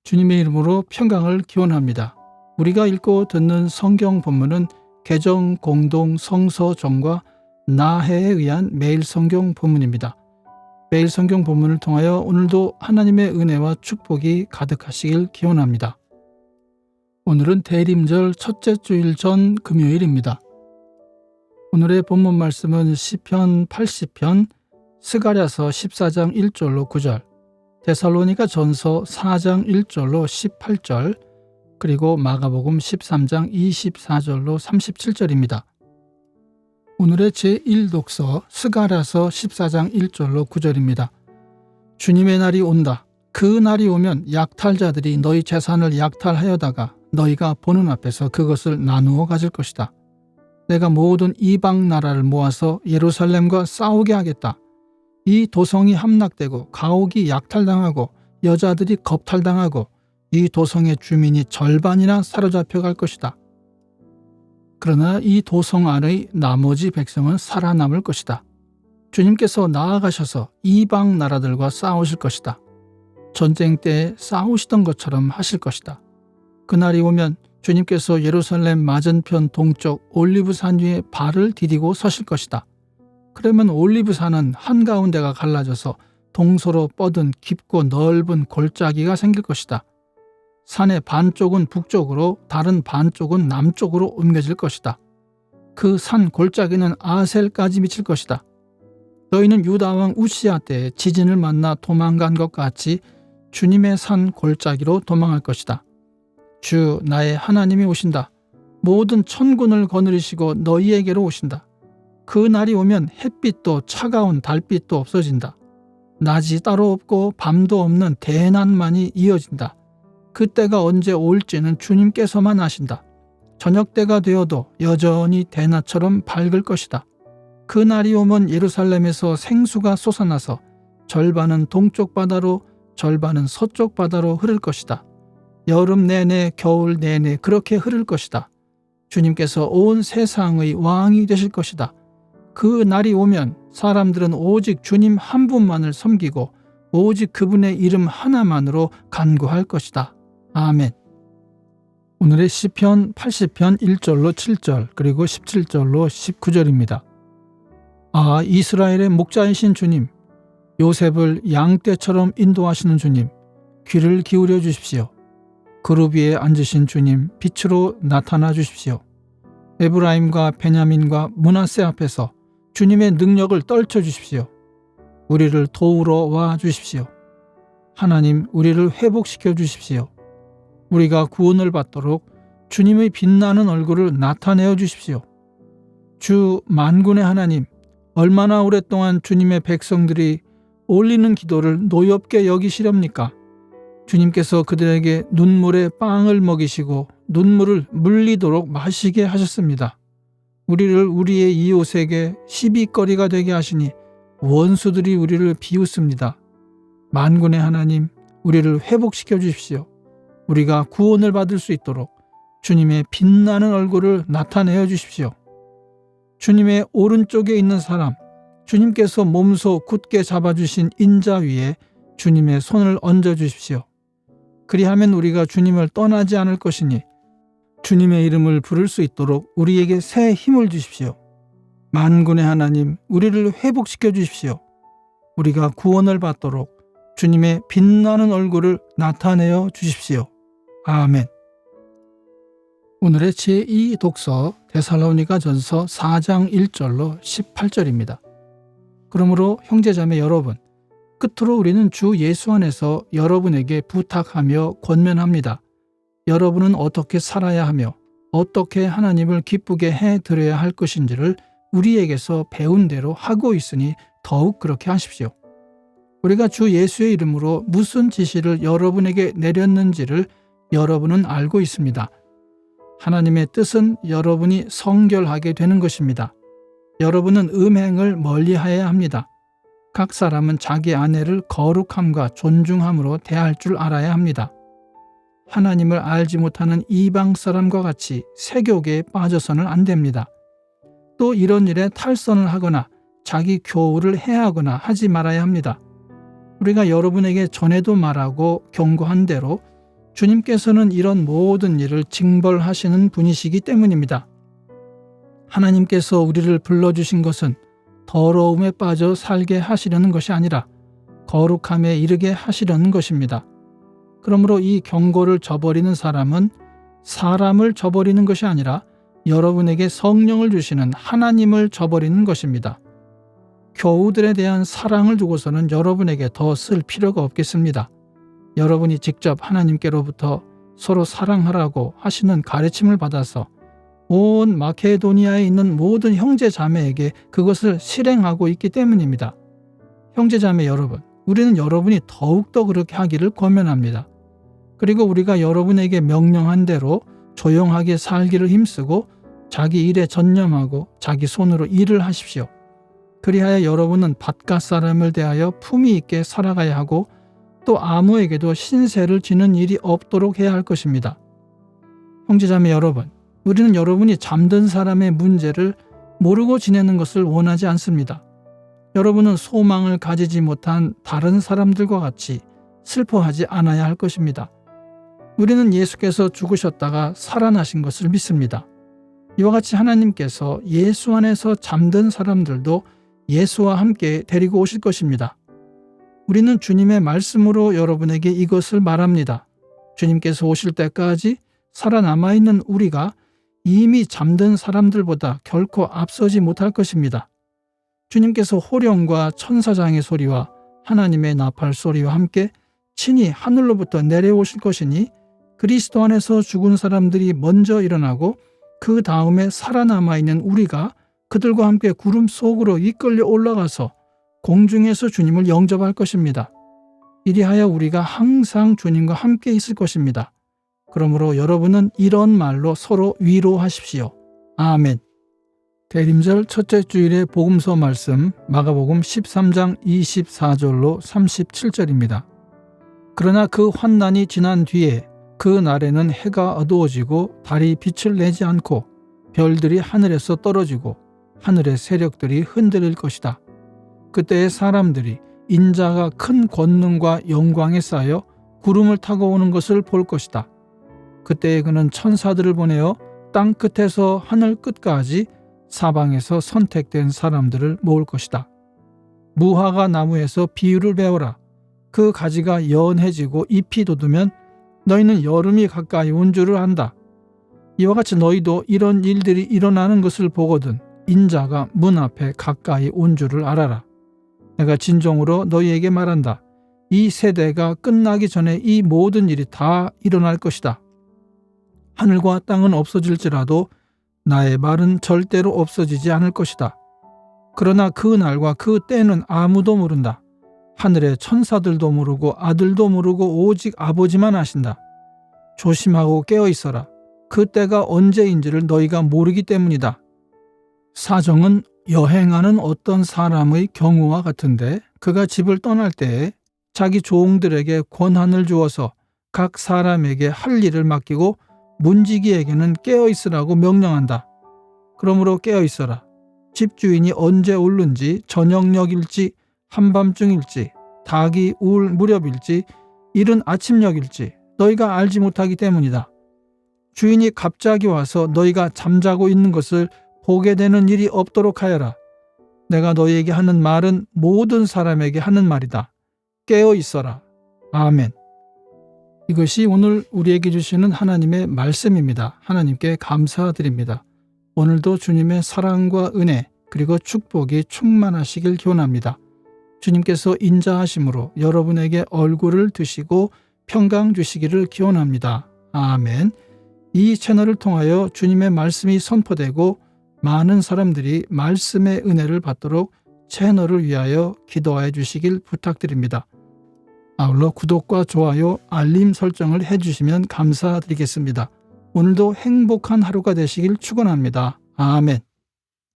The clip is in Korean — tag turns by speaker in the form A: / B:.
A: 주님의 이름으로 평강을 기원합니다. 우리가 읽고 듣는 성경 본문은 개정 공동 성서정과 나해에 의한 매일 성경 본문입니다. 매일 성경 본문을 통하여 오늘도 하나님의 은혜와 축복이 가득하시길 기원합니다. 오늘은 대림절 첫째 주일 전 금요일입니다. 오늘의 본문 말씀은 시편 80편 스가랴서 14장 1절로 9절, 데살로니가 전서 4장 1절로 18절, 그리고 마가복음 13장 24절로 37절입니다. 오늘의 제1독서 스가랴서 14장 1절로 9절입니다. 주님의 날이 온다. 그 날이 오면 약탈자들이 너희 재산을 약탈하여다가 너희가 보는 앞에서 그것을 나누어 가질 것이다. 내가 모든 이방 나라를 모아서 예루살렘과 싸우게 하겠다. 이 도성이 함락되고 가옥이 약탈당하고 여자들이 겁탈당하고 이 도성의 주민이 절반이나 사로잡혀 갈 것이다. 그러나 이 도성 안의 나머지 백성은 살아남을 것이다. 주님께서 나아가셔서 이방 나라들과 싸우실 것이다. 전쟁 때 싸우시던 것처럼 하실 것이다. 그날이 오면 주님께서 예루살렘 맞은편 동쪽 올리브산 위에 발을 디디고 서실 것이다. 그러면 올리브산은 한가운데가 갈라져서 동서로 뻗은 깊고 넓은 골짜기가 생길 것이다. 산의 반쪽은 북쪽으로 다른 반쪽은 남쪽으로 옮겨질 것이다. 그 산 골짜기는 아셀까지 미칠 것이다. 너희는 유다왕 우시야 때에 지진을 만나 도망간 것 같이 주님의 산 골짜기로 도망할 것이다. 주 나의 하나님이 오신다. 모든 천군을 거느리시고 너희에게로 오신다. 그 날이 오면 햇빛도 차가운 달빛도 없어진다. 낮이 따로 없고 밤도 없는 대낮만이 이어진다. 그때가 언제 올지는 주님께서만 아신다. 저녁 때가 되어도 여전히 대낮처럼 밝을 것이다. 그 날이 오면 예루살렘에서 생수가 솟아나서 절반은 동쪽 바다로 절반은 서쪽 바다로 흐를 것이다. 여름 내내 겨울 내내 그렇게 흐를 것이다. 주님께서 온 세상의 왕이 되실 것이다. 그 날이 오면 사람들은 오직 주님 한 분만을 섬기고 오직 그분의 이름 하나만으로 간구할 것이다. 아멘. 오늘의 시편 80편 1절로 7절 그리고 17절로 19절입니다. 아, 이스라엘의 목자이신 주님, 요셉을 양떼처럼 인도하시는 주님, 귀를 기울여 주십시오. 그룹 위에 앉으신 주님, 빛으로 나타나 주십시오. 에브라임과 베냐민과 므낫세 앞에서 주님의 능력을 떨쳐 주십시오. 우리를 도우러 와 주십시오. 하나님, 우리를 회복시켜 주십시오. 우리가 구원을 받도록 주님의 빛나는 얼굴을 나타내어 주십시오. 주 만군의 하나님, 얼마나 오랫동안 주님의 백성들이 올리는 기도를 노엽게 여기시렵니까? 주님께서 그들에게 눈물에 빵을 먹이시고 눈물을 물리도록 마시게 하셨습니다. 우리를 우리의 이웃에게 시비거리가 되게 하시니 원수들이 우리를 비웃습니다. 만군의 하나님, 우리를 회복시켜 주십시오. 우리가 구원을 받을 수 있도록 주님의 빛나는 얼굴을 나타내어 주십시오. 주님의 오른쪽에 있는 사람, 주님께서 몸소 굳게 잡아주신 인자 위에 주님의 손을 얹어 주십시오. 그리하면 우리가 주님을 떠나지 않을 것이니 주님의 이름을 부를 수 있도록 우리에게 새 힘을 주십시오. 만군의 하나님, 우리를 회복시켜 주십시오. 우리가 구원을 받도록 주님의 빛나는 얼굴을 나타내어 주십시오. 아멘. 오늘의 제2독서 데살로니가 전서 4장 1절로 18절입니다. 그러므로 형제자매 여러분, 끝으로 우리는 주 예수 안에서 여러분에게 부탁하며 권면합니다. 여러분은 어떻게 살아야 하며 어떻게 하나님을 기쁘게 해드려야 할 것인지를 우리에게서 배운 대로 하고 있으니 더욱 그렇게 하십시오. 우리가 주 예수의 이름으로 무슨 지시를 여러분에게 내렸는지를 여러분은 알고 있습니다. 하나님의 뜻은 여러분이 성결하게 되는 것입니다. 여러분은 음행을 멀리하여야 합니다. 각 사람은 자기 아내를 거룩함과 존중함으로 대할 줄 알아야 합니다. 하나님을 알지 못하는 이방 사람과 같이 세욕에 빠져서는 안 됩니다. 또 이런 일에 탈선을 하거나 자기 교우를 해하거나 하지 말아야 합니다. 우리가 여러분에게 전에도 말하고 경고한 대로 주님께서는 이런 모든 일을 징벌하시는 분이시기 때문입니다. 하나님께서 우리를 불러주신 것은 더러움에 빠져 살게 하시려는 것이 아니라 거룩함에 이르게 하시려는 것입니다. 그러므로 이 경고를 저버리는 사람은 사람을 저버리는 것이 아니라 여러분에게 성령을 주시는 하나님을 저버리는 것입니다. 교우들에 대한 사랑을 두고서는 여러분에게 더 쓸 필요가 없겠습니다. 여러분이 직접 하나님께로부터 서로 사랑하라고 하시는 가르침을 받아서 온 마케도니아에 있는 모든 형제 자매에게 그것을 실행하고 있기 때문입니다. 형제 자매 여러분, 우리는 여러분이 더욱더 그렇게 하기를 권면합니다. 그리고 우리가 여러분에게 명령한 대로 조용하게 살기를 힘쓰고 자기 일에 전념하고 자기 손으로 일을 하십시오. 그리하여 여러분은 바깥 사람을 대하여 품위 있게 살아가야 하고 또 아무에게도 신세를 지는 일이 없도록 해야 할 것입니다. 형제자매 여러분, 우리는 여러분이 잠든 사람의 문제를 모르고 지내는 것을 원하지 않습니다. 여러분은 소망을 가지지 못한 다른 사람들과 같이 슬퍼하지 않아야 할 것입니다. 우리는 예수께서 죽으셨다가 살아나신 것을 믿습니다. 이와 같이 하나님께서 예수 안에서 잠든 사람들도 예수와 함께 데리고 오실 것입니다. 우리는 주님의 말씀으로 여러분에게 이것을 말합니다. 주님께서 오실 때까지 살아남아 있는 우리가 이미 잠든 사람들보다 결코 앞서지 못할 것입니다. 주님께서 호령과 천사장의 소리와 하나님의 나팔 소리와 함께 친히 하늘로부터 내려오실 것이니 그리스도 안에서 죽은 사람들이 먼저 일어나고 그 다음에 살아남아 있는 우리가 그들과 함께 구름 속으로 이끌려 올라가서 공중에서 주님을 영접할 것입니다. 이리하여 우리가 항상 주님과 함께 있을 것입니다. 그러므로 여러분은 이런 말로 서로 위로하십시오. 아멘. 대림절 첫째 주일의 복음서 말씀 마가복음 13장 24절로 37절입니다. 그러나 그 환난이 지난 뒤에 그 날에는 해가 어두워지고 달이 빛을 내지 않고 별들이 하늘에서 떨어지고 하늘의 세력들이 흔들릴 것이다. 그때의 사람들이 인자가 큰 권능과 영광에 쌓여 구름을 타고 오는 것을 볼 것이다. 그때에 그는 천사들을 보내어 땅 끝에서 하늘 끝까지 사방에서 선택된 사람들을 모을 것이다. 무화과 나무에서 비유를 배워라. 그 가지가 연해지고 잎이 돋으면 너희는 여름이 가까이 온 줄을 안다. 이와 같이 너희도 이런 일들이 일어나는 것을 보거든 인자가 문 앞에 가까이 온 줄을 알아라. 내가 진정으로 너희에게 말한다. 이 세대가 끝나기 전에 이 모든 일이 다 일어날 것이다. 하늘과 땅은 없어질지라도 나의 말은 절대로 없어지지 않을 것이다. 그러나 그 날과 그 때는 아무도 모른다. 하늘의 천사들도 모르고 아들도 모르고 오직 아버지만 아신다. 조심하고 깨어 있어라. 그 때가 언제인지를 너희가 모르기 때문이다. 사정은 여행하는 어떤 사람의 경우와 같은데 그가 집을 떠날 때에 자기 종들에게 권한을 주어서 각 사람에게 할 일을 맡기고 문지기에게는 깨어 있으라고 명령한다. 그러므로 깨어 있어라. 집주인이 언제 오는지 저녁녘일지 한밤중일지 닭이 울 무렵일지 이른 아침녘일지 너희가 알지 못하기 때문이다. 주인이 갑자기 와서 너희가 잠자고 있는 것을 보게 되는 일이 없도록 하여라. 내가 너희에게 하는 말은 모든 사람에게 하는 말이다. 깨어 있어라. 아멘. 이것이 오늘 우리에게 주시는 하나님의 말씀입니다. 하나님께 감사드립니다. 오늘도 주님의 사랑과 은혜 그리고 축복이 충만하시길 기원합니다. 주님께서 인자하심으로 여러분에게 얼굴을 드시고 평강 주시기를 기원합니다. 아멘. 이 채널을 통하여 주님의 말씀이 선포되고 많은 사람들이 말씀의 은혜를 받도록 채널을 위하여 기도해 주시길 부탁드립니다. 아울러 구독과 좋아요, 알림 설정을 해주시면 감사드리겠습니다. 오늘도 행복한 하루가 되시길 축원합니다. 아멘.